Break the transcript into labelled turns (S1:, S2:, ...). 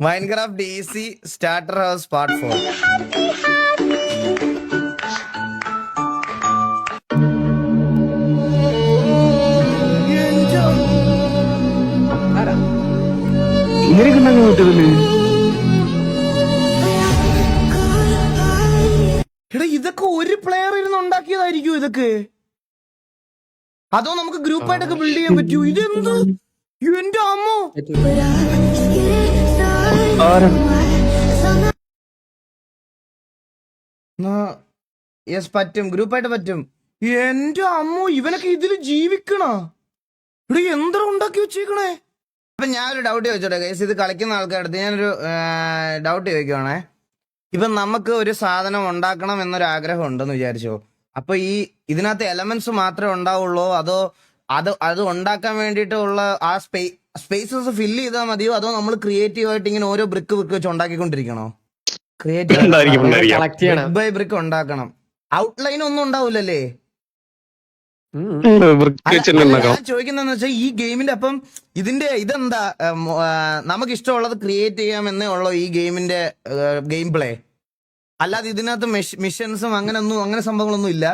S1: Minecraft easy starter house part 4. എടാ ഇതൊക്കെ ഒരു പ്ലെയർ ഇരുന്ന് ഉണ്ടാക്കിയതായിരിക്കും ഇതൊക്കെ, അതോ നമുക്ക് ഗ്രൂപ്പായിട്ടൊക്കെ ബിൽഡ് ചെയ്യാൻ പറ്റൂ? ഇതെന്ത് എന്റെ അമ്മോ. യെസ് പറ്റും, ഗ്രൂപ്പായിട്ട് പറ്റും. എന്റെ അമ്മോ, ഇവനൊക്കെ ഇതില് ജീവിക്കണ. ഇവിടെ യന്ത്രം ഉണ്ടാക്കി വെച്ചേക്കണേ. അപ്പൊ ഞാനൊരു ഡൗട്ട് ചോദിച്ചോട്ടെ ഗൈസ്, ഇത് കളിക്കുന്ന ആൾക്കാരുടെ ഞാനൊരു ഡൗട്ട് ചോദിക്കുവാണേ. ഇപ്പൊ നമുക്ക് ഒരു സാധനം ഉണ്ടാക്കണം എന്നൊരു ആഗ്രഹം ഉണ്ടെന്ന് വിചാരിച്ചോ, അപ്പൊ ഇതിനകത്ത് എലമെന്റ്സ് മാത്രമേ ഉണ്ടാവുള്ളൂ, അതോ അത് ഉണ്ടാക്കാൻ വേണ്ടിയിട്ടുള്ള ആ സ്പേസസ് ഫില്ല് ചെയ്താൽ മതിയോ, അതോ നമ്മൾ ക്രിയേറ്റീവ് ആയിട്ട് ഇങ്ങനെ ഓരോ ബ്രിക്ക് വെച്ച് ഉണ്ടാക്കിക്കൊണ്ടിരിക്കണോ? ക്രിയേറ്റീവ് ബൈ ബ്രിക്ക് ഉണ്ടാക്കണം. ഔട്ട്ലൈൻ ഒന്നും ഉണ്ടാവില്ലല്ലേ? ഞാൻ ചോദിക്കുന്നതെന്ന് വെച്ചാൽ ഈ ഗെയിമിന്റെ അപ്പം ഇതെന്താ, നമുക്ക് ഇഷ്ടമുള്ളത് ക്രിയേറ്റ് ചെയ്യാമെന്നേ ഉള്ളൂ ഈ ഗെയിമിന്റെ ഗെയിം പ്ലേ, അല്ലാതെ ഇതിനകത്ത് മിഷൻസും അങ്ങനെ സംഭവങ്ങളൊന്നും ഇല്ല.